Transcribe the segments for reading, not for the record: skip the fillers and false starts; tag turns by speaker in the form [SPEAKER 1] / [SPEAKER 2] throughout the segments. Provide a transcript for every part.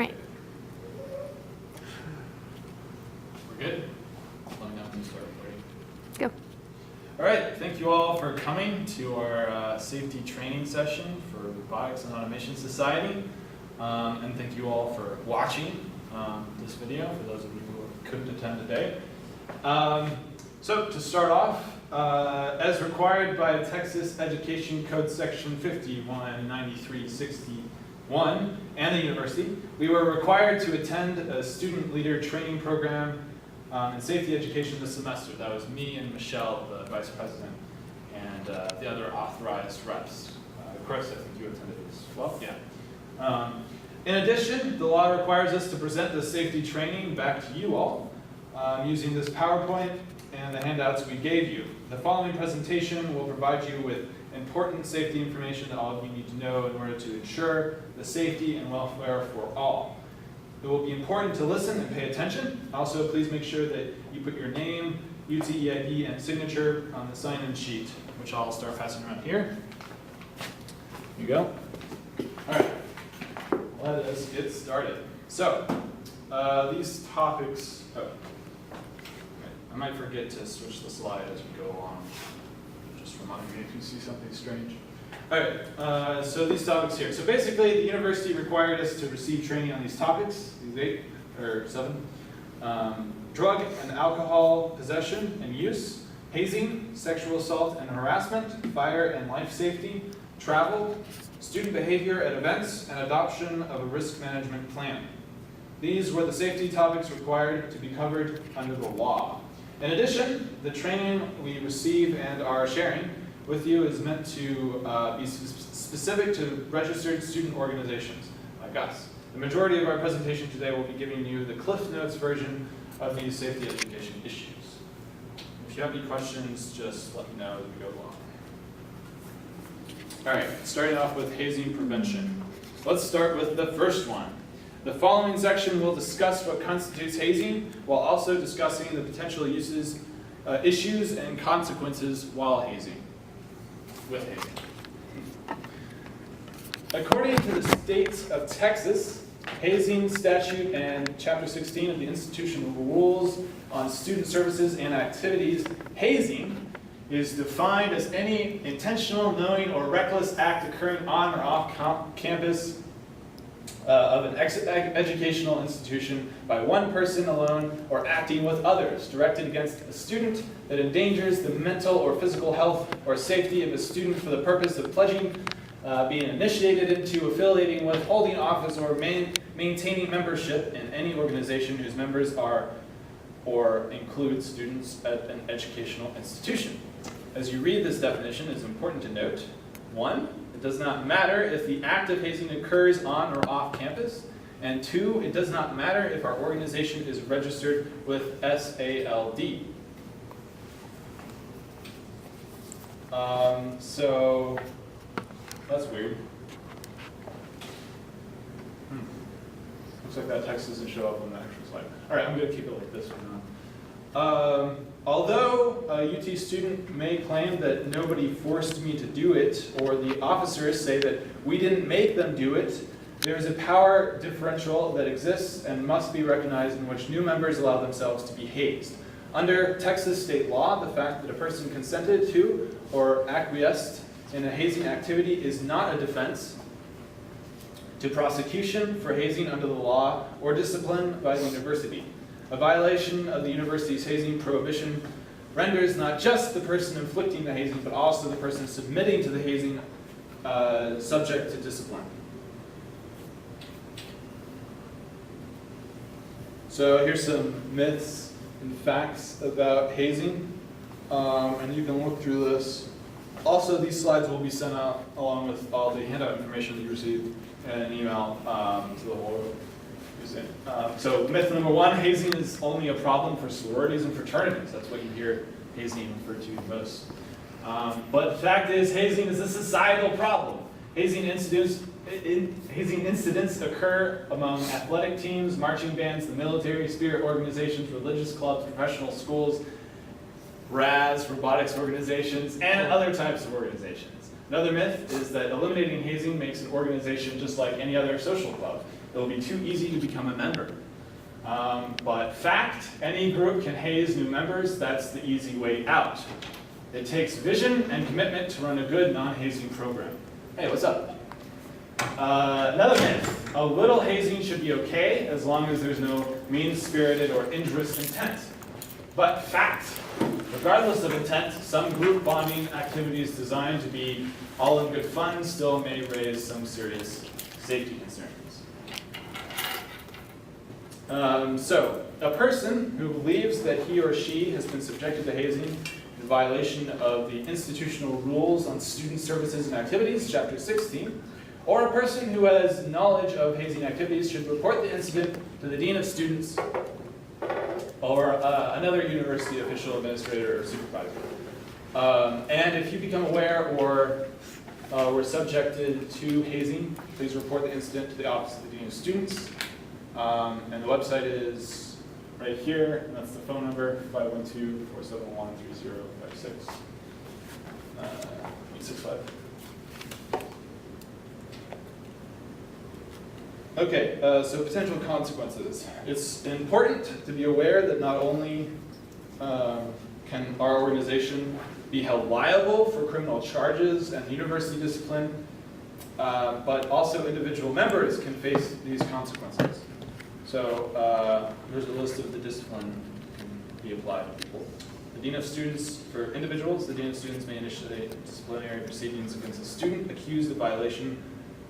[SPEAKER 1] right.
[SPEAKER 2] We're good? Let me know when you start recording.
[SPEAKER 1] Go.
[SPEAKER 2] All right, thank you all for coming to our safety training session for Robotics and Automation Society. And thank you all for watching this video, for those of you who couldn't attend today. So to start off, as required by Texas Education Code Section 519361 and the university, we were required to attend a student leader training program in safety education this semester. That was me and Michelle, the vice president, and the other authorized reps. Of course, I think you attended as well. Yeah. In addition, the law requires us to present the safety training back to you all using this PowerPoint and the handouts we gave you. The following presentation will provide you with important safety information that all of you need to know in order to ensure the safety and welfare for all. It will be important to listen and pay attention. Also, please make sure that you put your name, UTEID, and signature on the sign-in sheet, which I'll start passing around here. Here you go. All right, let us get started. So, these topics, I might forget to switch the slide as we go along. Just remind me if you see something strange. All right, so these topics here. So basically, the university required us to receive training on these topics, these 8 or 7. Drug and alcohol possession and use, hazing, sexual assault and harassment, fire and life safety, travel, student behavior at events, and adoption of a risk management plan. These were the safety topics required to be covered under the law. In addition, the training we receive and are sharing with you is meant to be specific to registered student organizations like us. The majority of our presentation today will be giving you the Cliff Notes version of these safety education issues. If you have any questions, just let me know as we go along. All right, starting off with hazing prevention. Let's start with the first one. The following section will discuss what constitutes hazing, while also discussing the potential uses, issues, and consequences while hazing, with hazing. According to the state of Texas, hazing statute and Chapter 16 of the Institutional Rules on Student Services and Activities, hazing is defined as any intentional, knowing, or reckless act occurring on or off campus of an educational institution by one person alone or acting with others, directed against a student that endangers the mental or physical health or safety of a student for the purpose of pledging, being initiated into, affiliating with, holding office, or maintaining membership in any organization whose members are or include students at an educational institution. As you read this definition, it's important to note, 1, it does not matter if the act of hazing occurs on or off campus, and 2, it does not matter if our organization is registered with SALD. So that's weird. Looks like that text doesn't show up on the actual slide. All right, I'm going to keep it like this for now. Although a UT student may claim that nobody forced me to do it, or the officers say that we didn't make them do it, there is a power differential that exists and must be recognized in which new members allow themselves to be hazed. Under Texas state law, the fact that a person consented to or acquiesced in a hazing activity is not a defense to prosecution for hazing under the law or discipline by the university. A violation of the university's hazing prohibition renders not just the person inflicting the hazing, but also the person submitting to the hazing subject to discipline. So here's some myths and facts about hazing, and you can look through this. Also, these slides will be sent out along with all the handout information that you received in an email to the whole. So myth number 1, hazing is only a problem for sororities and fraternities. That's what you hear hazing referred to most. But the fact is, hazing is a societal problem. Hazing incidents occur among athletic teams, marching bands, the military, spirit organizations, religious clubs, professional schools, RAS, robotics organizations, and other types of organizations. Another myth is that eliminating hazing makes an organization just like any other social club. it'll be too easy to become a member. But fact, any group can haze new members. That's the easy way out. It takes vision and commitment to run a good non-hazing program. Hey, what's up? Another myth, a little hazing should be okay as long as there's no mean-spirited or injurious intent. But fact, regardless of intent, some group bonding activities designed to be all in good fun still may raise some serious safety concerns. So, a person who believes that he or she has been subjected to hazing in violation of the institutional rules on student services and activities, chapter 16, or a person who has knowledge of hazing activities should report the incident to the dean of students or another university official, administrator, or supervisor. And if you become aware or were subjected to hazing, please report the incident to the office of the dean of students. And the website is right here, and that's the phone number, 512-471-3056. 865. Okay, so potential consequences. It's important to be aware that not only can our organization be held liable for criminal charges and university discipline, but also individual members can face these consequences. So here's a list of the discipline that can be applied to people. The dean of students, for individuals, the dean of students may initiate disciplinary proceedings against a student accused of violating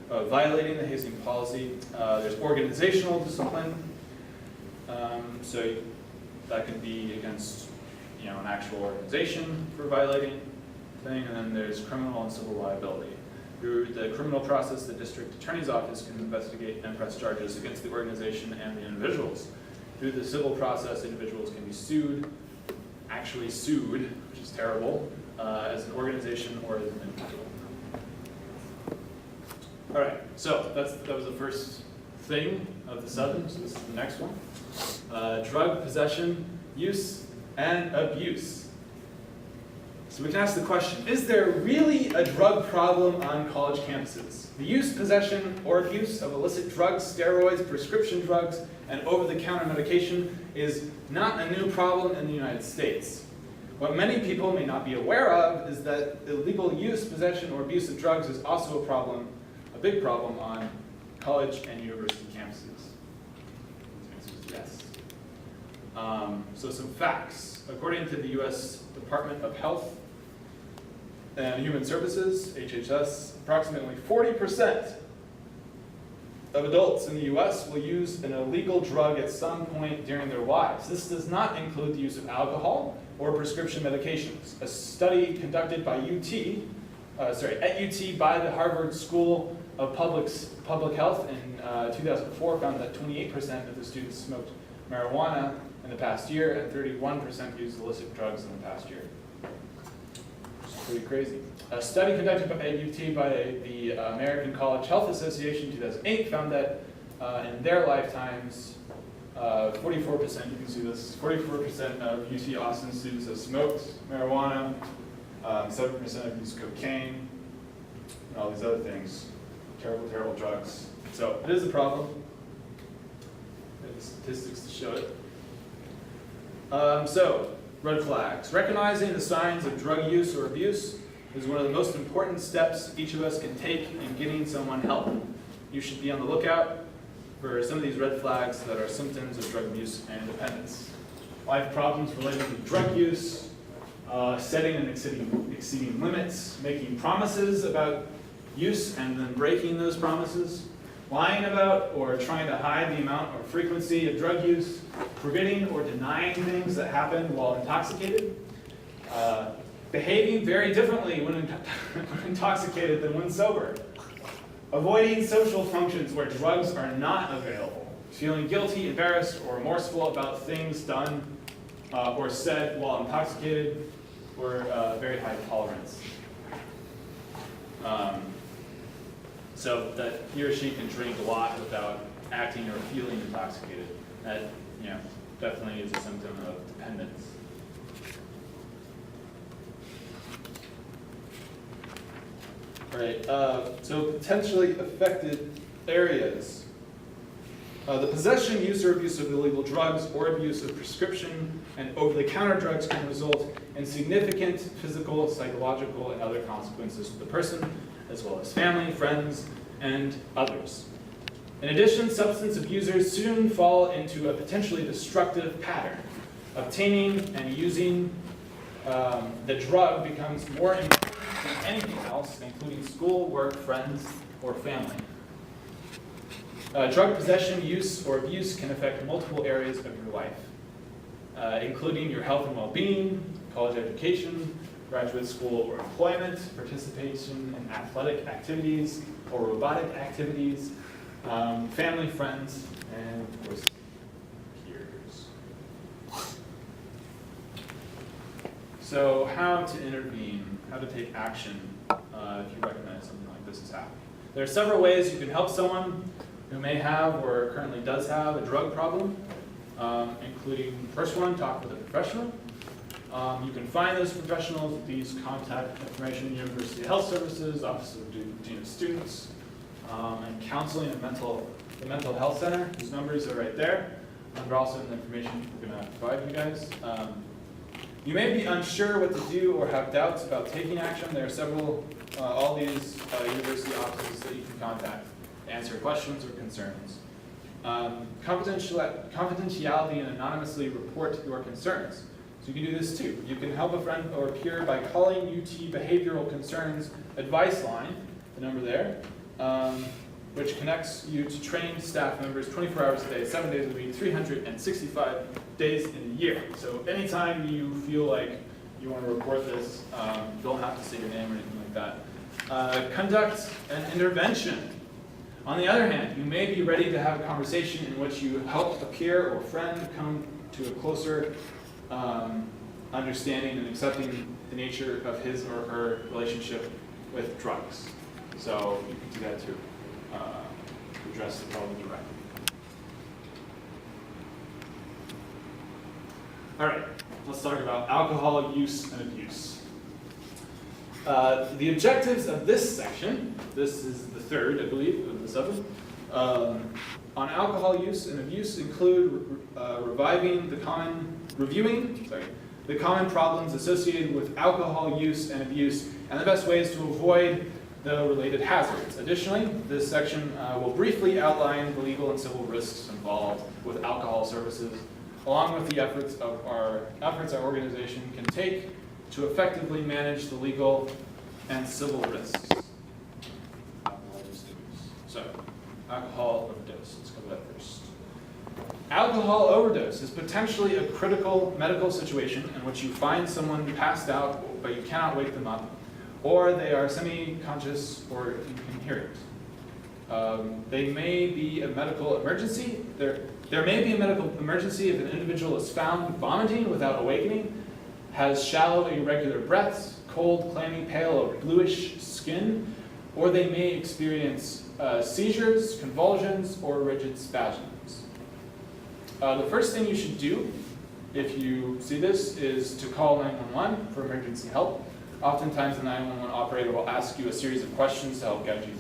[SPEAKER 2] the hazing policy. There's organizational discipline, so that could be against an actual organization for violating the thing, and then there's criminal and civil liability. Through the criminal process, the district attorney's office can investigate and press charges against the organization and the individuals. Through the civil process, individuals can be sued, actually sued, which is terrible, as an organization or as an individual. All right, so that was the first thing of the 7, so this is the next one. Drug possession, use, and abuse. So we can ask the question, is there really a drug problem on college campuses? The use, possession, or abuse of illicit drugs, steroids, prescription drugs, and over-the-counter medication is not a new problem in the United States. What many people may not be aware of is that illegal use, possession, or abuse of drugs is also a big problem on college and university campuses. The answer is yes. So some facts. According to the U.S. Department of Health and Human Services, HHS, approximately 40% of adults in the U.S. will use an illegal drug at some point during their lives. This does not include the use of alcohol or prescription medications. A study conducted by at UT by the Harvard School of Public Health in 2004 found that 28% of the students smoked marijuana in the past year and 31% used illicit drugs in the past year. Pretty crazy. A study conducted at UT by the American College Health Association in 2008 found that in their lifetimes, 44%, you can see this, 44% of UT Austin students have smoked marijuana, 7% have used cocaine, and all these other things. Terrible, terrible drugs. So it is a problem. We have the statistics to show it. So, red flags. Recognizing the signs of drug use or abuse is one of the most important steps each of us can take in getting someone help. You should be on the lookout for some of these red flags that are symptoms of drug abuse and dependence. Life problems related to drug use, setting and exceeding limits, making promises about use and then breaking those promises, lying about or trying to hide the amount or frequency of drug use, forgetting or denying things that happen while intoxicated, behaving very differently when intoxicated than when sober, avoiding social functions where drugs are not available, feeling guilty, embarrassed, or remorseful about things done or said while intoxicated, or very high tolerance. So that he or she can drink a lot without acting or feeling intoxicated. That, definitely is a symptom of dependence. Right. So potentially affected areas. The possession, use, or abuse of illegal drugs or abuse of prescription and over-the-counter drugs can result in significant physical, psychological, and other consequences to the person, as well as family, friends, and others. In addition, substance abusers soon fall into a potentially destructive pattern. Obtaining and using the drug becomes more important than anything else, including school, work, friends, or family. Drug possession, use, or abuse can affect multiple areas of your life, including your health and well-being, college education, graduate school or employment, participation in athletic activities or robotic activities, family, friends, and of course, peers. So how to intervene, how to take action if you recognize something like this is happening. There are several ways you can help someone who may have or currently does have a drug problem, including the first one, talk with a professional. You can find those professionals with these contact information: University Health Services, Office of Dean of Students, and Counseling and the Mental Health Center, whose numbers are right there. They're also in the information we're going to provide you guys. You may be unsure what to do or have doubts about taking action. There are several, all these university offices that you can contact to answer questions or concerns. Confidentiality and anonymously report your concerns. So you can do this too. You can help a friend or peer by calling UT Behavioral Concerns Advice Line, the number there, which connects you to trained staff members 24 hours a day, 7 days a week, 365 days in a year. So anytime you feel like you want to report this, you don't have to say your name or anything like that. Conduct an intervention. On the other hand, you may be ready to have a conversation in which you help a peer or friend come to a closer understanding and accepting the nature of his or her relationship with drugs. So you can do that to address the problem directly. All right, let's talk about alcohol use and abuse. The objectives of this section, this is the third, I believe, of the 7, on alcohol use and abuse include reviewing the common problems associated with alcohol use and abuse and the best ways to avoid the related hazards. Additionally, this section will briefly outline the legal and civil risks involved with alcohol services, along with the efforts our organization can take to effectively manage the legal and civil risks. So, alcohol overdose. Let's cover that first. Alcohol overdose is potentially a critical medical situation in which you find someone passed out, but you cannot wake them up, or they are semi-conscious or incoherent. They may be a medical emergency. There may be a medical emergency if an individual is found vomiting without awakening, has shallow, irregular breaths, cold, clammy, pale, or bluish skin, or they may experience seizures, convulsions, or rigid spasms. The first thing you should do if you see this is to call 911 for emergency help. Oftentimes the 911 operator will ask you a series of questions to help guide you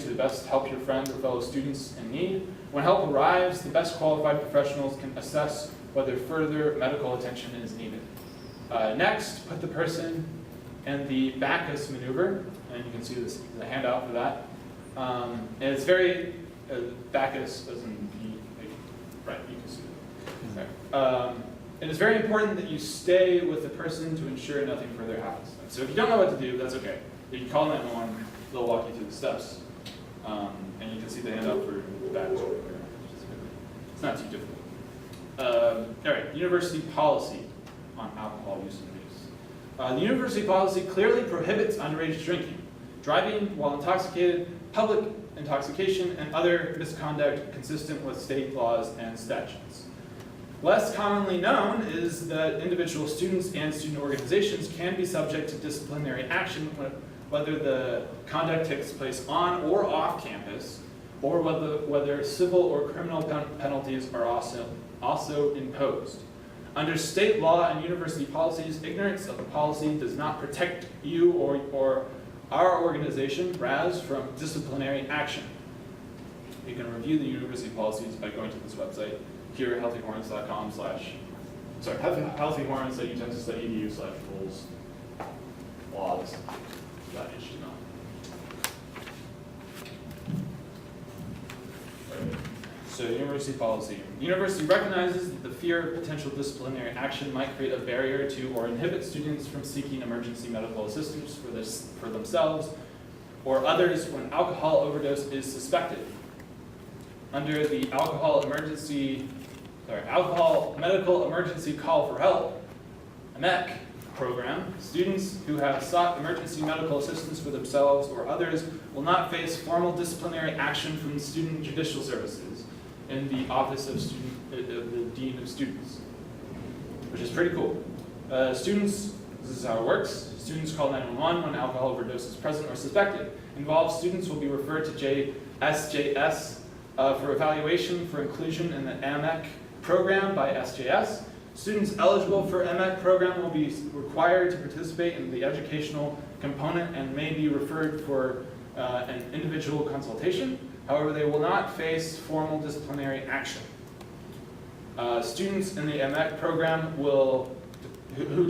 [SPEAKER 2] to the best help your friend or fellow students in need. When help arrives, the best qualified professionals can assess whether further medical attention is needed. Next, put the person in the Bacchus maneuver, and you can see this, the handout for that. And it's very, Bacchus as in right, you can see it. It is very important that you stay with the person to ensure nothing further happens. So if you don't know what to do, that's okay. You can call 911, they'll walk you through the steps. And you can see the handout for Bacchus. It's not too difficult. All right, university policy on alcohol use and abuse. The university policy clearly prohibits underage drinking, driving while intoxicated, public intoxication, and other misconduct consistent with state laws and statutes. Less commonly known is that individual students and student organizations can be subject to disciplinary action whether the conduct takes place on or off campus, or whether civil or criminal penalties are also imposed. Under state law and university policies, ignorance of the policy does not protect you or our organization, RAS, from disciplinary action. You can review the university policies by going to this website here at healthyhorns.com/ healthyhorns.utexas.edu/rules/laws.html. So university policy. The university recognizes that the fear of potential disciplinary action might create a barrier to or inhibit students from seeking emergency medical assistance for themselves or others when alcohol overdose is suspected. Under the Alcohol Medical Emergency Call for Help, AMEC program, students who have sought emergency medical assistance for themselves or others will not face formal disciplinary action from the Student Judicial Services in the Office of the Dean of Students, which is pretty cool. Students, this is how it works. Students call 911 when alcohol overdose is present or suspected. Involved students will be referred to SJS for evaluation for inclusion in the AMEC program by SJS. Students eligible for AMEC program will be required to participate in the educational component and may be referred for an individual consultation. However, they will not face formal disciplinary action. Students in the AMEC program who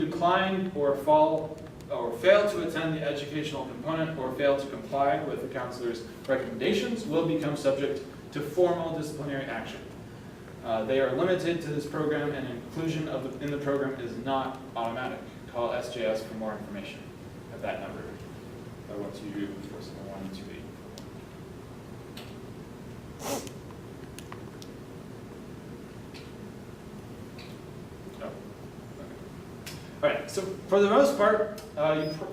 [SPEAKER 2] decline or fail to attend the educational component or fail to comply with the counselor's recommendations will become subject to formal disciplinary action. They are limited to this program, and inclusion in the program is not automatic. Call SJS for more information at that number, 512-471-28. All right, so for the most part,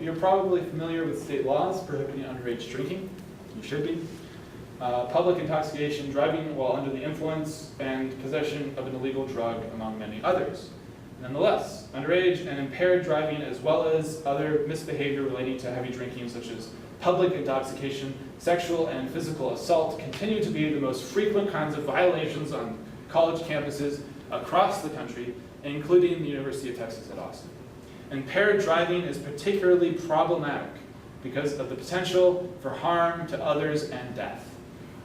[SPEAKER 2] you're probably familiar with state laws prohibiting underage drinking. You should be. Public intoxication, driving while under the influence, and possession of an illegal drug, among many others. Nonetheless, underage and impaired driving, as well as other misbehavior relating to heavy drinking, such as public intoxication, sexual and physical assault, continue to be the most frequent kinds of violations on college campuses across the country, including the University of Texas at Austin. Impaired driving is particularly problematic because of the potential for harm to others and death.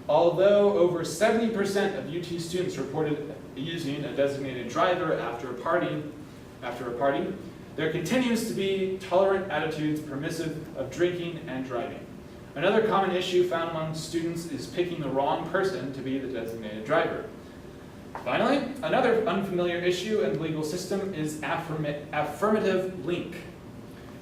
[SPEAKER 2] Although over 70% of UT students reported using a designated driver after a party, there continues to be tolerant attitudes permissive of drinking and driving. Another common issue found among students is picking the wrong person to be the designated driver. Finally, another unfamiliar issue in the legal system is affirmative link.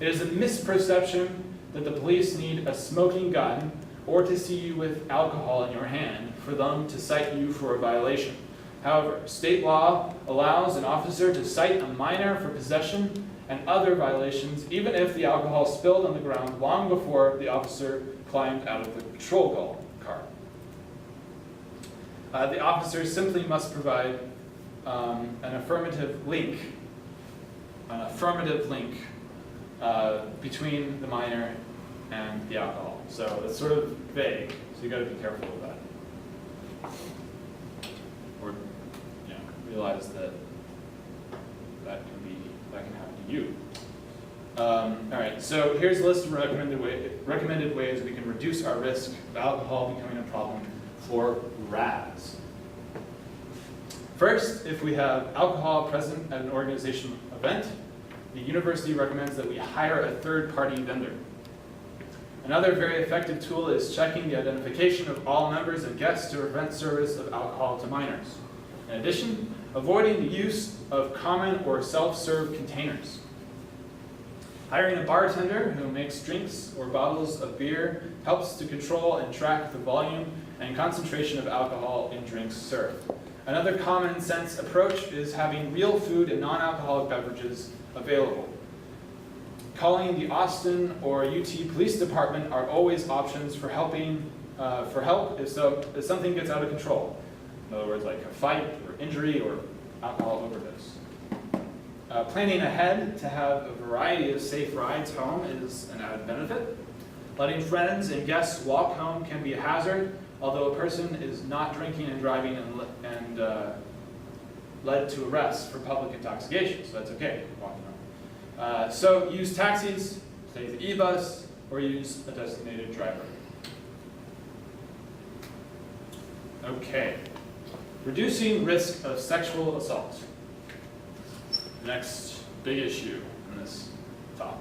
[SPEAKER 2] It is a misperception that the police need a smoking gun or to see you with alcohol in your hand for them to cite you for a violation. However, state law allows an officer to cite a minor for possession and other violations even if the alcohol spilled on the ground long before the officer climbed out of the patrol car. The officer simply must provide an affirmative link between the minor and the alcohol. So it's sort of vague, so you got to be careful with that. Or realize that can happen to you. All right, so here's a list of recommended ways we can reduce our risk of alcohol becoming a problem for RAS. First, if we have alcohol present at an organizational event, the university recommends that we hire a third-party vendor. Another very effective tool is checking the identification of all members and guests to prevent service of alcohol to minors. In addition, avoiding the use of common or self-serve containers. Hiring a bartender who makes drinks or bottles of beer helps to control and track the volume and concentration of alcohol in drinks served. Another common sense approach is having real food and non-alcoholic beverages available. Calling the Austin or UT Police Department are always options for help if something gets out of control. In other words, like a fight or injury or alcohol overdose. Planning ahead to have a variety of safe rides home is an added benefit. Letting friends and guests walk home can be a hazard, although a person is not drinking and driving and led to arrest for public intoxication, so that's okay, walking home. So use taxis, take the e-bus, or use a designated driver. Okay. Reducing risk of sexual assault. Next big issue in this talk.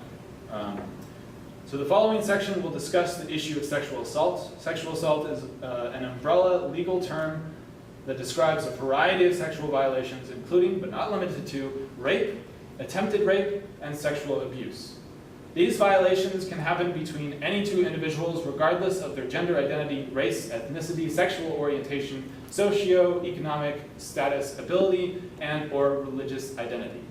[SPEAKER 2] So the following section will discuss the issue of sexual assault. Sexual assault is an umbrella legal term that describes a variety of sexual violations, including, but not limited to, rape, attempted rape, and sexual abuse. These violations can happen between any two individuals regardless of their gender identity, race, ethnicity, sexual orientation, socio-economic status, ability, and or religious identity.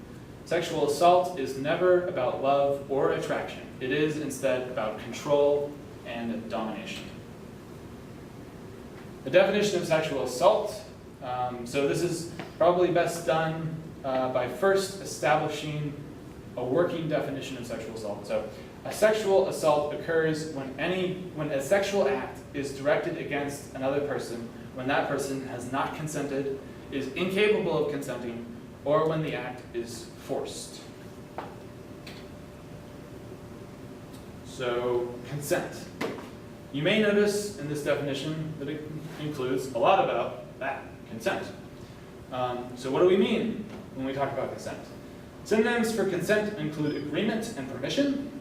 [SPEAKER 2] Sexual assault is never about love or attraction. It is instead about control and domination. The definition of sexual assault. So this is probably best done by first establishing a working definition of sexual assault. So a sexual assault occurs when a sexual act is directed against another person, when that person has not consented, is incapable of consenting, or when the act is forced. So consent. You may notice in this definition that it includes a lot about that, consent. So what do we mean when we talk about consent? Synonyms for consent include agreement and permission.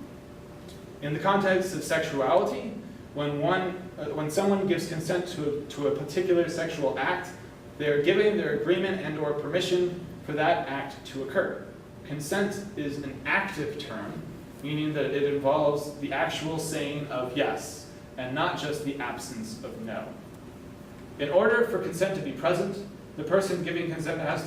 [SPEAKER 2] In the context of sexuality, when someone gives consent to a particular sexual act, they are giving their agreement and or permission for that act to occur. Consent is an active term, meaning that it involves the actual saying of yes, and not just the absence of no. In order for consent to be present, the person giving consent has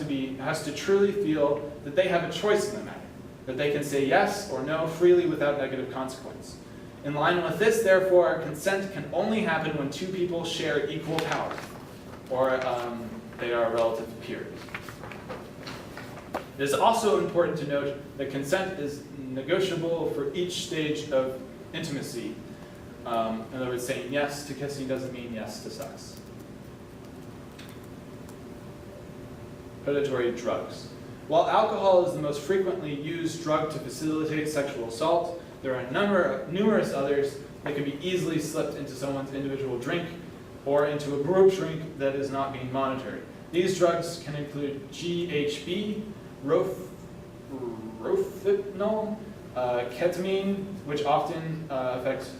[SPEAKER 2] to truly feel that they have a choice in the matter, that they can say yes or no freely without negative consequence. In line with this, therefore, consent can only happen when two people share equal power, or they are relative peers. It is also important to note that consent is negotiable for each stage of intimacy. In other words, saying yes to kissing doesn't mean yes to sex. Predatory drugs. While alcohol is the most frequently used drug to facilitate sexual assault, there are numerous others that can be easily slipped into someone's individual drink or into a group drink that is not being monitored. These drugs can include GHB, rohypnol, ketamine, which often affect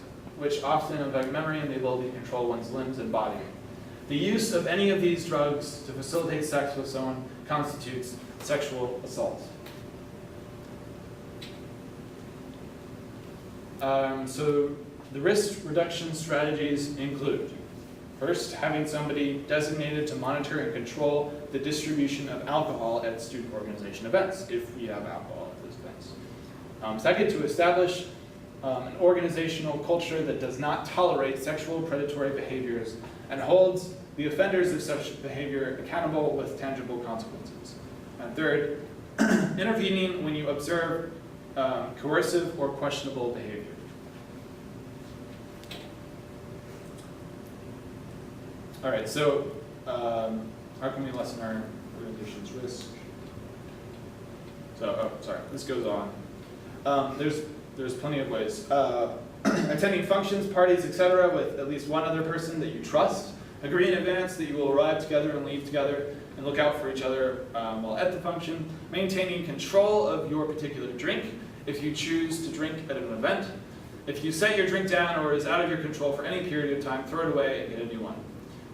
[SPEAKER 2] memory and the ability to control one's limbs and body. The use of any of these drugs to facilitate sex with someone constitutes sexual assault. So the risk reduction strategies include, first, having somebody designated to monitor and control the distribution of alcohol at student organization events, if we have alcohol at those events. Second, to establish an organizational culture that does not tolerate sexual predatory behaviors and holds the offenders of such behavior accountable with tangible consequences. And third, intervening when you observe coercive or questionable behavior. All right, so how can we lessen our organization's risk? So, this goes on. There's plenty of ways. Attending functions, parties, etc. with at least one other person that you trust. Agree in advance that you will arrive together and leave together and look out for each other while at the function. Maintaining control of your particular drink if you choose to drink at an event. If you set your drink down or is out of your control for any period of time, throw it away and get a new one.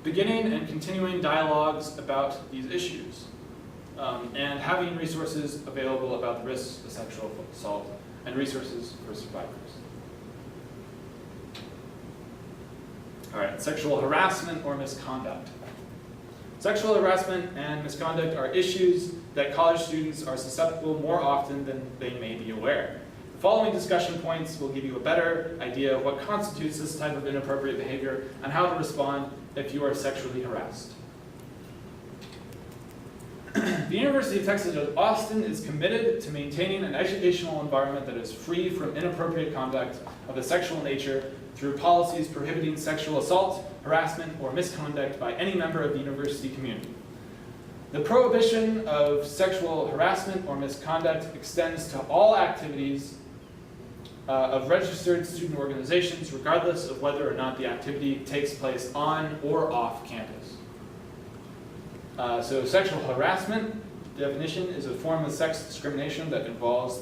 [SPEAKER 2] Beginning and continuing dialogues about these issues. And having resources available about the risks of sexual assault and resources for survivors. All right, sexual harassment or misconduct. Sexual harassment and misconduct are issues that college students are susceptible more often than they may be aware. The following discussion points will give you a better idea of what constitutes this type of inappropriate behavior and how to respond if you are sexually harassed. The University of Texas at Austin is committed to maintaining an educational environment that is free from inappropriate conduct of a sexual nature through policies prohibiting sexual assault, harassment, or misconduct by any member of the university community. The prohibition of sexual harassment or misconduct extends to all activities of registered student organizations, regardless of whether or not the activity takes place on or off campus. So sexual harassment, definition, is a form of sex discrimination that involves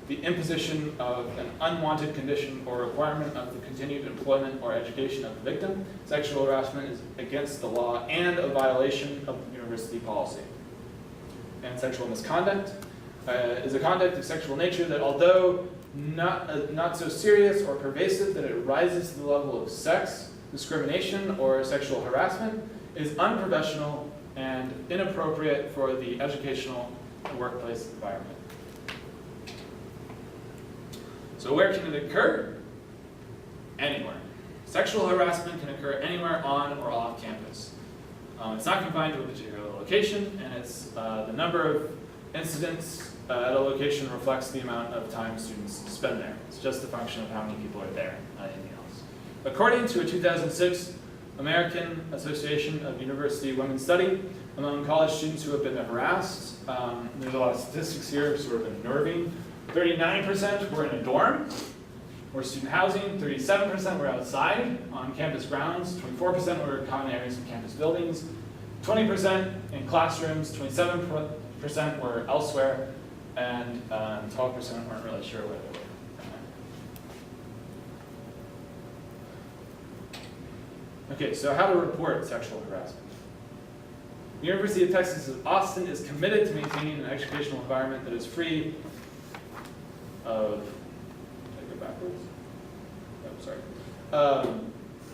[SPEAKER 2] the imposition of an unwanted condition or requirement of the continued employment or education of the victim. Sexual harassment is against the law and a violation of university policy. And sexual misconduct is a conduct of sexual nature that, although not so serious or pervasive that it rises to the level of sex discrimination or sexual harassment, is unprofessional and inappropriate for the educational and workplace environment. So where can it occur? Anywhere. Sexual harassment can occur anywhere on or off campus. It's not confined to a particular location, and it's the number of incidents at a location reflects the amount of time students spend there. It's just a function of how many people are there, not anything else. According to a 2006 American Association of University Women's Study, among college students who have been harassed, there's a lot of statistics here, sort of unnerving. 39% were in a dorm or student housing, 37% were outside on campus grounds, 24% were in common areas of campus buildings, 20% in classrooms, 27% were elsewhere, and 12% weren't really sure where they were. Okay, so how to report sexual harassment. The University of Texas at Austin is committed to maintaining an educational environment that is free of, did I go backwards? Oh, sorry.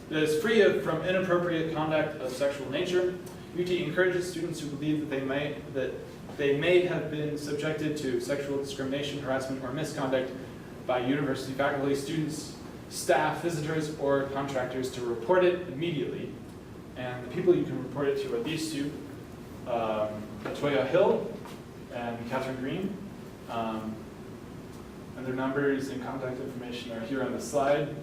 [SPEAKER 2] That is free from inappropriate conduct of sexual nature. UT encourages students who believe that they may have been subjected to sexual discrimination, harassment, or misconduct by university faculty, students, staff, visitors, or contractors to report it immediately. And the people you can report it to are these two, Latoya Hill and Catherine Green. And their numbers and contact information are here on the slide.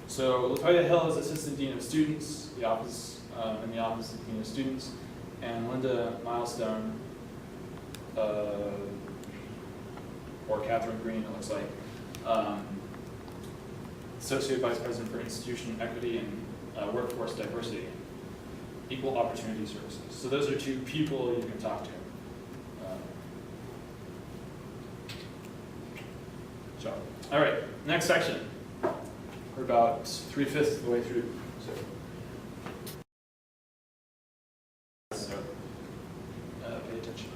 [SPEAKER 2] So Latoya Hill is Assistant Dean of Students, in the Office of Dean of Students, and Linda Milestone, or Catherine Green, it looks like, Associate Vice President for Institution Equity and Workforce Diversity, Equal Opportunity Services. So those are two people you can talk to. So, all right, next section. We're about 3/5 of the way through. So pay attention.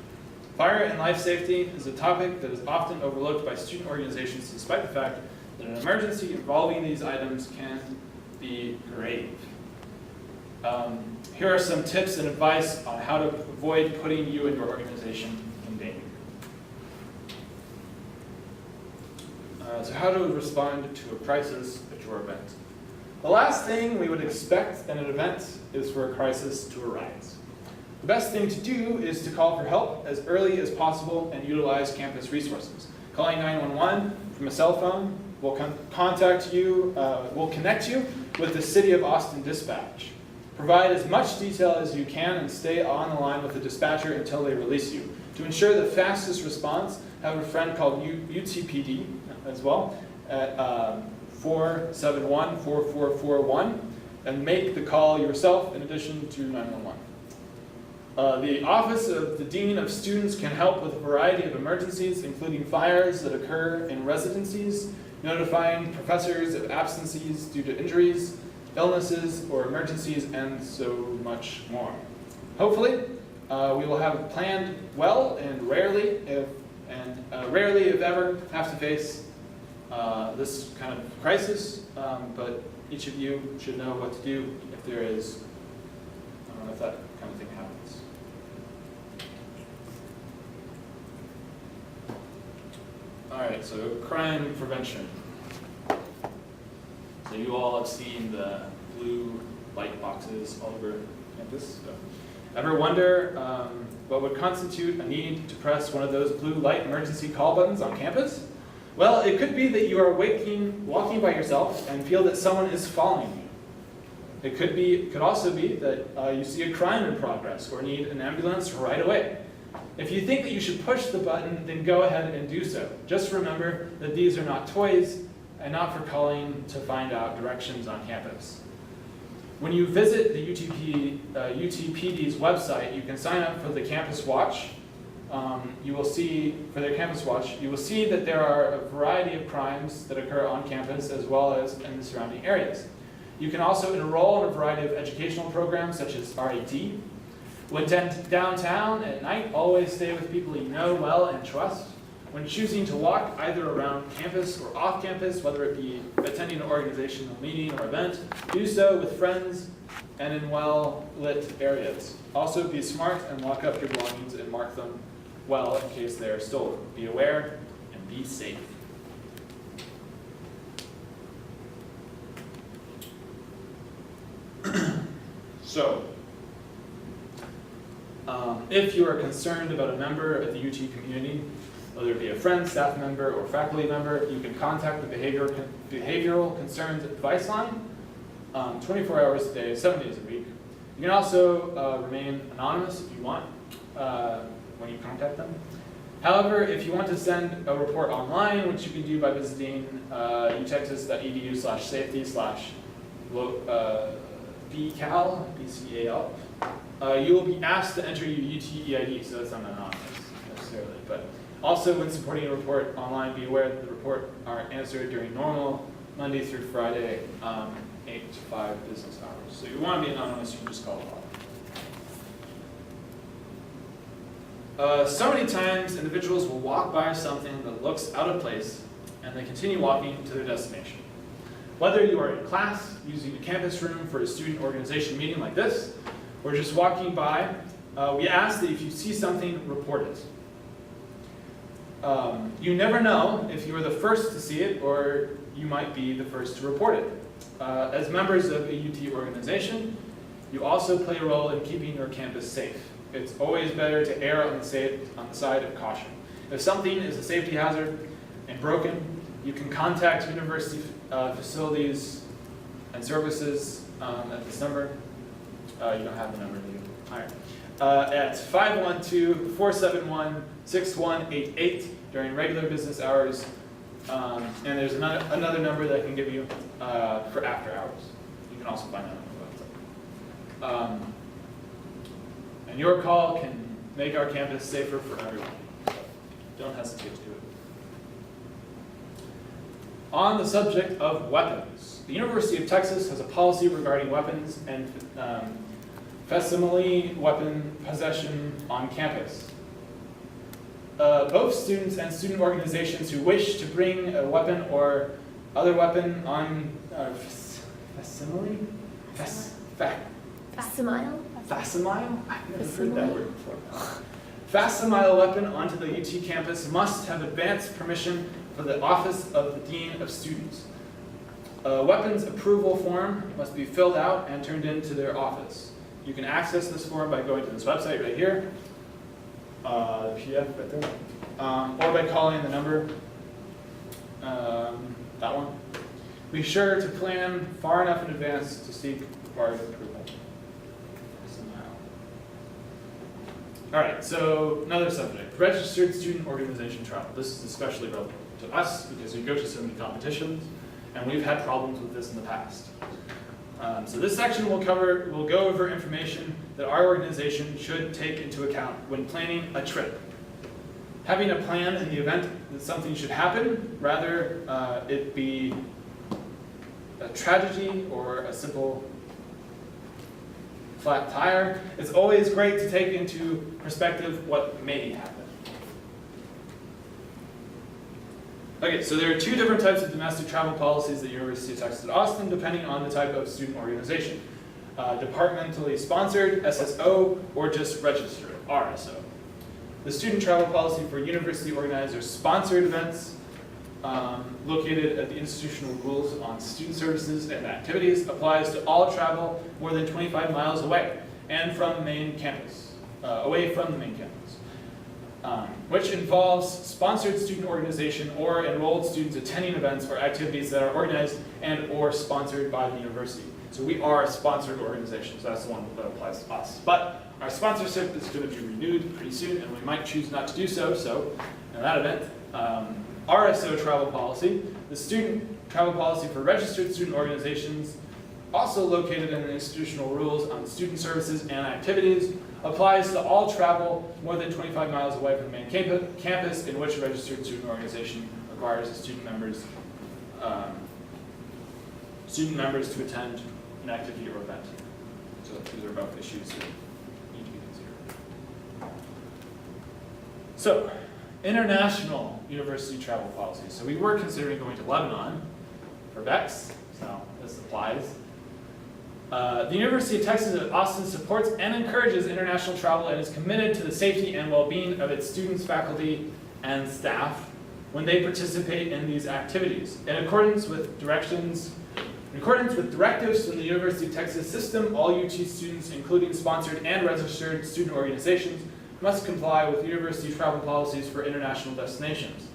[SPEAKER 2] Fire and life safety is a topic that is often overlooked by student organizations, despite the fact that an emergency involving these items can be grave. Here are some tips and advice on how to avoid putting you and your organization in danger. So how to respond to a crisis at your event. The last thing we would expect in an event is for a crisis to arise. The best thing to do is to call for help as early as possible and utilize campus resources. Calling 911 from a cell phone will connect you with the City of Austin Dispatch. Provide as much detail as you can and stay on the line with the dispatcher until they release you. To ensure the fastest response, have a friend called UTPD as well at 471-4441 and make the call yourself in addition to 911. The Office of the Dean of Students can help with a variety of emergencies, including fires that occur in residencies, notifying professors of absences due to injuries, illnesses, or emergencies, and so much more. Hopefully, we will have planned well and rarely, if ever, have to face this kind of crisis, but each of you should know what to do if there is, if that kind of thing happens. All right, so crime prevention. So you all have seen the blue light boxes all over campus. So, ever wonder what would constitute a need to press one of those blue light emergency call buttons on campus? Well, it could be that you are walking by yourself and feel that someone is following you. It could also be that you see a crime in progress or need an ambulance right away. If you think that you should push the button, then go ahead and do so. Just remember that these are not toys and not for calling to find out directions on campus. When you visit the UTPD's website, you can sign up for the Campus Watch. You will see, for their Campus Watch, you will see that there are a variety of crimes that occur on campus as well as in the surrounding areas. You can also enroll in a variety of educational programs such as RAT. When downtown at night, always stay with people you know well and trust. When choosing to walk either around campus or off campus, whether it be attending an organizational meeting or event, do so with friends and in well-lit areas. Also be smart and lock up your belongings and mark them well in case they are stolen. Be aware and be safe. So, if you are concerned about a member of the UT community, whether it be a friend, staff member, or faculty member, you can contact the Behavioral Concerns Advice Line 24 hours a day, 7 days a week. You can also remain anonymous if you want when you contact them. However, if you want to send a report online, which you can do by visiting utexas.edu/safety/BCAL, BCAL, you will be asked to enter your UT-EID, so it's not anonymous necessarily. But also, when supporting a report online, be aware that the report are answered during normal Monday through Friday, 8 to 5 business hours. So if you want to be anonymous, you can just call a lot. So many times, individuals will walk by something that looks out of place, and they continue walking to their destination. Whether you are in class, using the campus room for a student organization meeting like this, or just walking by, we ask that if you see something, report it. You never know if you are the first to see it, or you might be the first to report it. As members of a UT organization, you also play a role in keeping your campus safe. It's always better to err on the side of caution. If something is a safety hazard and broken, you can contact university facilities and services at this number. You don't have the number, do you? All right. At 512-471-6188 during regular business hours. And there's another number that I can give you for after hours. You can also find that on the website. And your call can make our campus safer for everyone. So don't hesitate to do it. On the subject of weapons, the University of Texas has a policy regarding weapons and facsimile weapon possession on campus. Both students and student organizations who wish to bring a weapon or other weapon on facsimile?
[SPEAKER 1] Facsimile?
[SPEAKER 2] Facsimile? I've never heard that word before. Facsimile weapon onto the UT campus must have advanced permission for the Office of the Dean of Students. A weapons approval form must be filled out and turned into their office. You can access this form by going to this website right here, the PDF right there, or by calling the number, that one. Be sure to plan far enough in advance to seek required approval. All right, so another subject, registered student organization travel. This is especially relevant to us because we go to so many competitions, and we've had problems with this in the past. So this section will go over information that our organization should take into account when planning a trip. Having a plan in the event that something should happen, rather it be a tragedy or a simple flat tire, it's always great to take into perspective what may happen. Okay, so there are two different types of domestic travel policies at the University of Texas at Austin, depending on the type of student organization. Departmentally sponsored, SSO, or just registered, RSO. The student travel policy for university organized or sponsored events located at the institutional rules on student services and activities applies to all travel more than 25 miles away and from the main campus, away from the main campus. Which involves sponsored student organization or enrolled students attending events or activities that are organized and or sponsored by the university. So we are a sponsored organization, so that's the one that applies to us. But our sponsorship is going to be renewed pretty soon, and we might choose not to do so. So in that event, RSO travel policy, the student travel policy for registered student organizations also located in the institutional rules on student services and activities, applies to all travel more than 25 miles away from the main campus in which a registered student organization requires student members to attend an activity or event. So these are both issues that need to be considered. So, international university travel policies. So we were considering going to Lebanon for VEX, so this applies. The University of Texas at Austin supports and encourages international travel and is committed to the safety and well-being of its students, faculty, and staff when they participate in these activities. In accordance with directives from the University of Texas system, all UT students, including sponsored and registered student organizations, must comply with university travel policies for international destinations.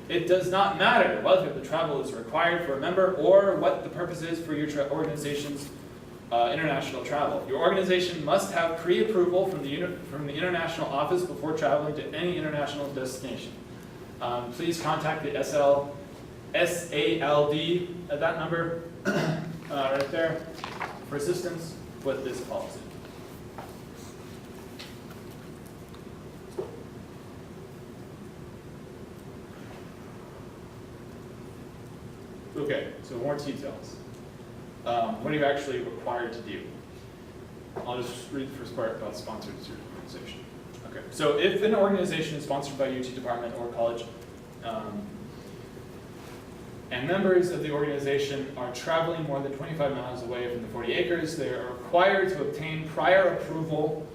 [SPEAKER 2] It does not matter whether the travel is required for a member or what the purpose is for your organization's international travel. Your organization must have pre-approval from the international office before traveling to any international destination. Please contact the SALD at that number right there for assistance with this policy. Okay, so more details. What are you actually required to do? I'll just read the first part about sponsored student organization. Okay, so if an organization is sponsored by UT department or college, and members of the organization are traveling more than 25 miles away from the 40 acres, they are required to obtain prior approval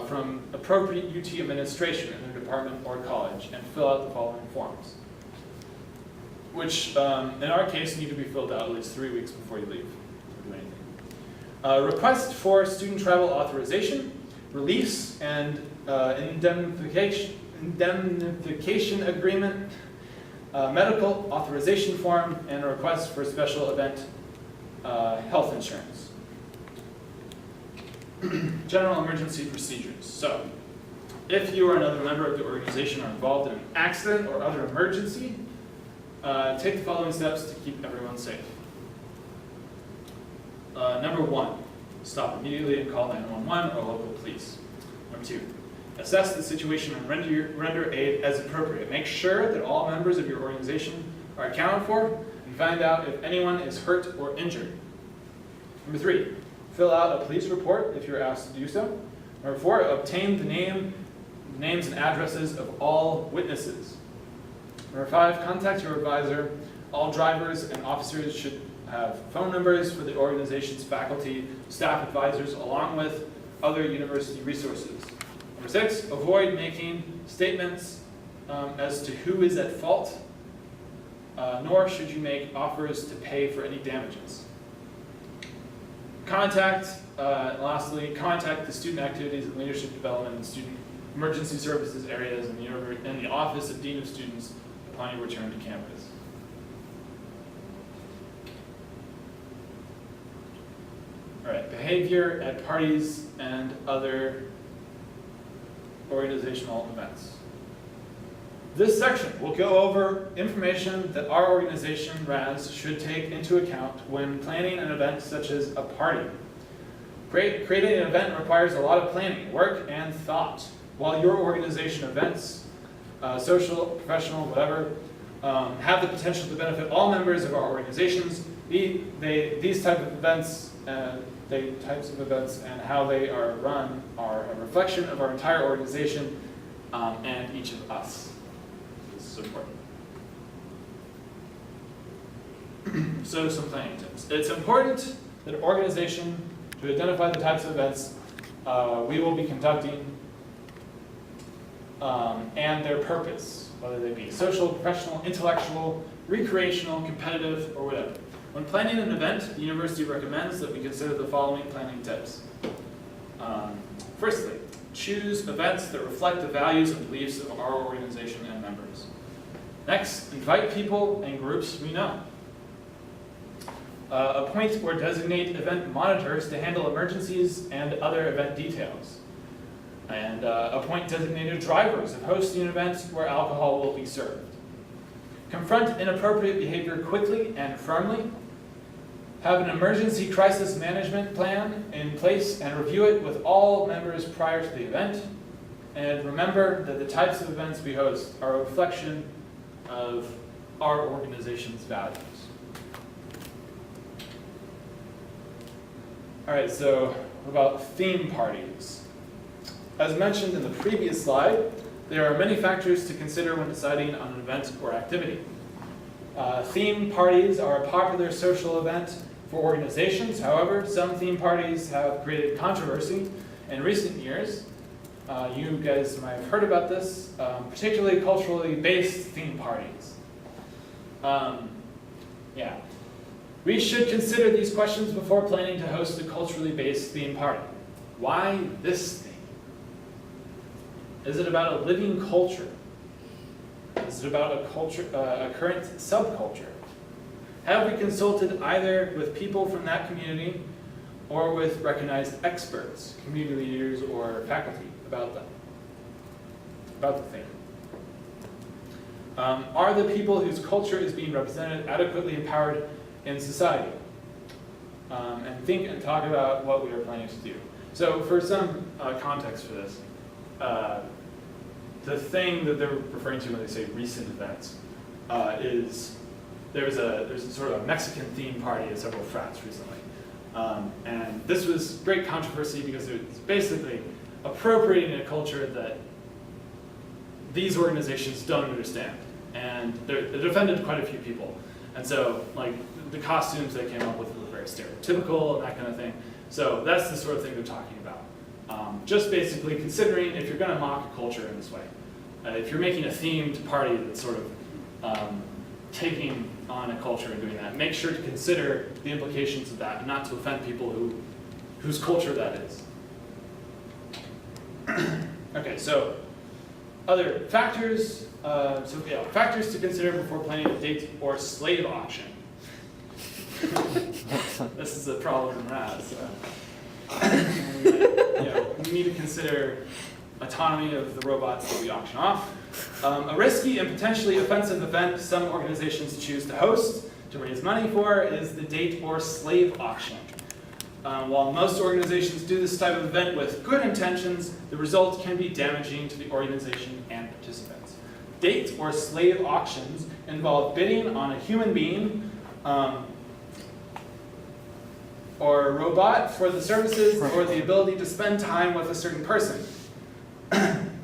[SPEAKER 2] from appropriate UT administration in their department or college and fill out the following forms, which in our case need to be filled out at least 3 weeks before you leave or do anything. Request for student travel authorization, release and indemnification agreement, medical authorization form, and a request for special event health insurance. General emergency procedures. So, if you or another member of the organization are involved in an accident or other emergency, take the following steps to keep everyone safe. Number 1, stop immediately and call 911 or local police. Number 2, assess the situation and render aid as appropriate. Make sure that all members of your organization are accounted for and find out if anyone is hurt or injured. Number 3, fill out a police report if you're asked to do so. Number 4, obtain the names and addresses of all witnesses. Number 5, contact your advisor. All drivers and officers should have phone numbers for the organization's faculty, staff advisors, along with other university resources. Number 6, avoid making statements as to who is at fault, nor should you make offers to pay for any damages. Lastly, contact the student activities and leadership development and student emergency services areas in the Office of Dean of Students upon your return to campus. All right, behavior at parties and other organizational events. This section will go over information that our organization, RAS, should take into account when planning an event such as a party. Creating an event requires a lot of planning, work, and thought. While your organization events, social, professional, whatever, have the potential to benefit all members of our organizations, these types of events and how they are run are a reflection of our entire organization and each of us. This is important. So some planning tips. It's important that an organization to identify the types of events we will be conducting and their purpose, whether they be social, professional, intellectual, recreational, competitive, or whatever. When planning an event, the university recommends that we consider the following planning tips. Firstly, choose events that reflect the values and beliefs of our organization and members. Next, invite people and groups we know. Appoint or designate event monitors to handle emergencies and other event details. And appoint designated drivers of hosting events where alcohol will be served. Confront inappropriate behavior quickly and firmly. Have an emergency crisis management plan in place and review it with all members prior to the event. And remember that the types of events we host are a reflection of our organization's values. All right, so what about theme parties? As mentioned in the previous slide, there are many factors to consider when deciding on an event or activity. Theme parties are a popular social event for organizations. However, some theme parties have created controversy in recent years. You guys might have heard about this, particularly culturally based theme parties. Yeah. We should consider these questions before planning to host a culturally based theme party. Why this theme? Is it about a living culture? Is it about a current subculture? Have we consulted either with people from that community or with recognized experts, community leaders, or faculty about the thing? Are the people whose culture is being represented adequately empowered in society? And think and talk about what we are planning to do. So for some context for this, the thing that they're referring to when they say recent events is there's a sort of a Mexican theme party at several frats recently. And this was great controversy because it's basically appropriating a culture that these organizations don't understand. And it offended quite a few people. And so, like, the costumes they came up with were very stereotypical and that kind of thing. So that's the sort of thing they're talking about. Just basically considering if you're going to mock a culture in this way. If you're making a themed party that's sort of taking on a culture and doing that, make sure to consider the implications of that and not to offend people whose culture that is. Okay, so other factors. Factors to consider before planning a date or slave auction. This is a problem in RAS. We need to consider autonomy of the robots that we auction off. A risky and potentially offensive event some organizations choose to host to raise money for is the date or slave auction. While most organizations do this type of event with good intentions, the results can be damaging to the organization and participants. Date or slave auctions involve bidding on a human being or a robot for the services or the ability to spend time with a certain person.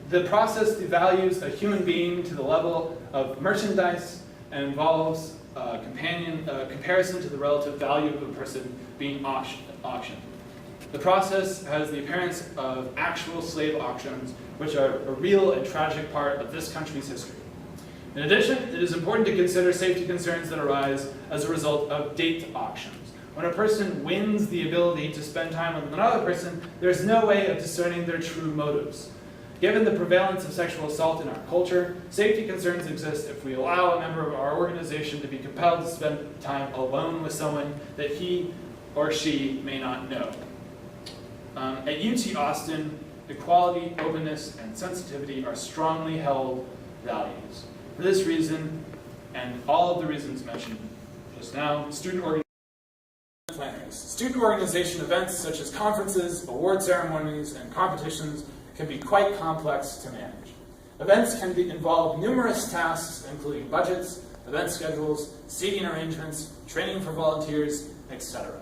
[SPEAKER 2] The process devalues a human being to the level of merchandise and involves comparison to the relative value of the person being auctioned. The process has the appearance of actual slave auctions, which are a real and tragic part of this country's history. In addition, it is important to consider safety concerns that arise as a result of date auctions. When a person wins the ability to spend time with another person, there's no way of discerning their true motives. Given the prevalence of sexual assault in our culture, safety concerns exist if we allow a member of our organization to be compelled to spend time alone with someone that he or she may not know. At UT Austin, equality, openness, and sensitivity are strongly held values. For this reason, and all of the reasons mentioned just now, student organization events such as conferences, award ceremonies, and competitions can be quite complex to manage. Events can involve numerous tasks, including budgets, event schedules, seating arrangements, training for volunteers, etc.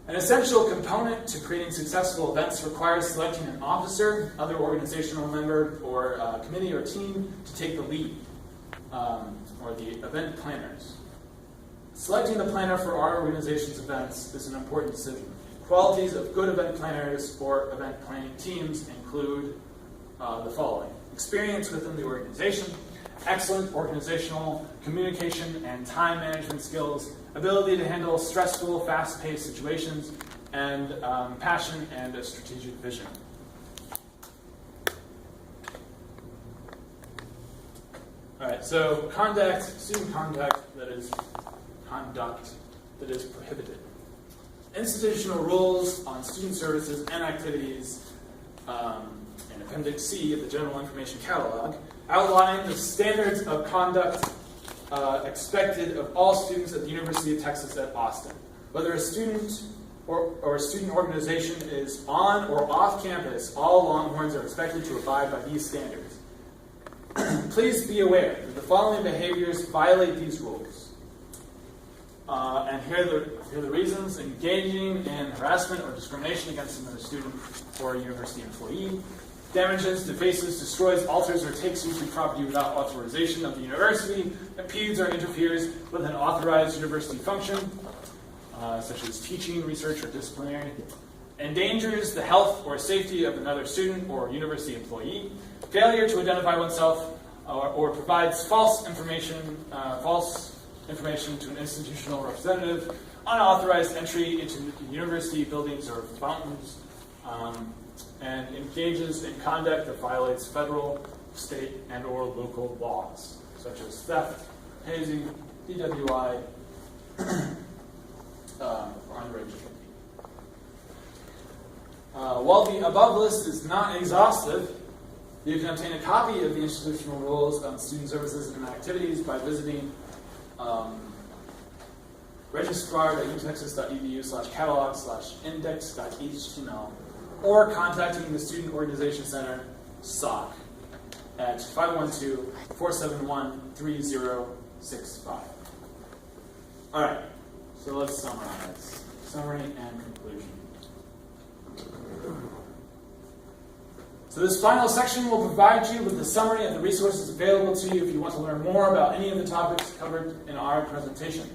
[SPEAKER 2] An essential component to creating successful events requires selecting an officer, other organizational member, or committee or team to take the lead, or the event planners. Selecting the planner for our organization's events is an important decision. Qualities of good event planners or event planning teams include the following: experience within the organization, excellent organizational communication and time management skills, ability to handle stressful, fast-paced situations, and passion and a strategic vision. All right, so student conduct that is prohibited. Institutional rules on student services and activities in Appendix C of the General Information Catalog outline the standards of conduct expected of all students at the University of Texas at Austin. Whether a student or a student organization is on or off campus, all Longhorns are expected to abide by these standards. Please be aware that the following behaviors violate these rules. And here are the reasons: engaging in harassment or discrimination against another student or a university employee, damages, defaces, destroys, alters, or takes usually property without authorization of the university, impedes or interferes with an authorized university function, such as teaching, research, or disciplinary, endangers the health or safety of another student or university employee, failure to identify oneself, or provides false information to an institutional representative, unauthorized entry into university buildings or fountains, and engages in conduct that violates federal, state, and or local laws, such as theft, hazing, DWI, or underage. While the above list is not exhaustive, you can obtain a copy of the institutional rules on student services and activities by visiting registrar.utexas.edu/catalog/index.html or contacting the Student Organization Center, SOC, at 512-471-3065. All right, so let's summarize. Summary and conclusion. So this final section will provide you with a summary of the resources available to you if you want to learn more about any of the topics covered in our presentation.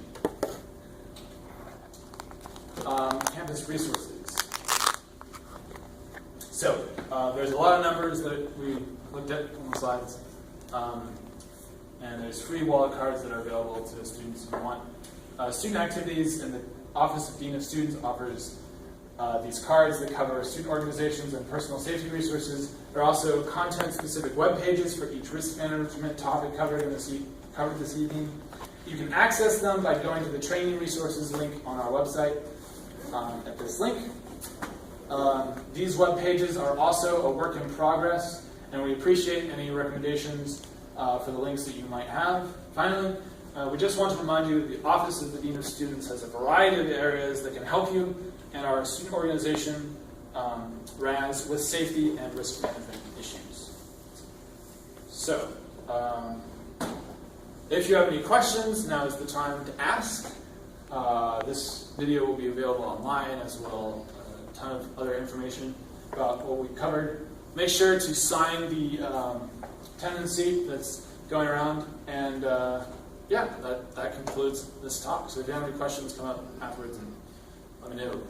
[SPEAKER 2] Campus resources. So there's a lot of numbers that we looked at on the slides, and there's free wallet cards that are available to students who want student activities, and the Office of Dean of Students offers these cards that cover student organizations and personal safety resources. There are also content-specific web pages for each risk management topic covered this evening. You can access them by going to the training resources link on our website at this link. These web pages are also a work in progress, and we appreciate any recommendations for the links that you might have. Finally, we just want to remind you that the Office of the Dean of Students has a variety of areas that can help you and our student organization, RAS, with safety and risk management issues. So, if you have any questions, now is the time to ask. This video will be available online, as well as a ton of other information about what we covered. Make sure to sign the attendance sheet that's going around, and yeah, that concludes this talk. So if you have any questions, come up afterwards and let me know.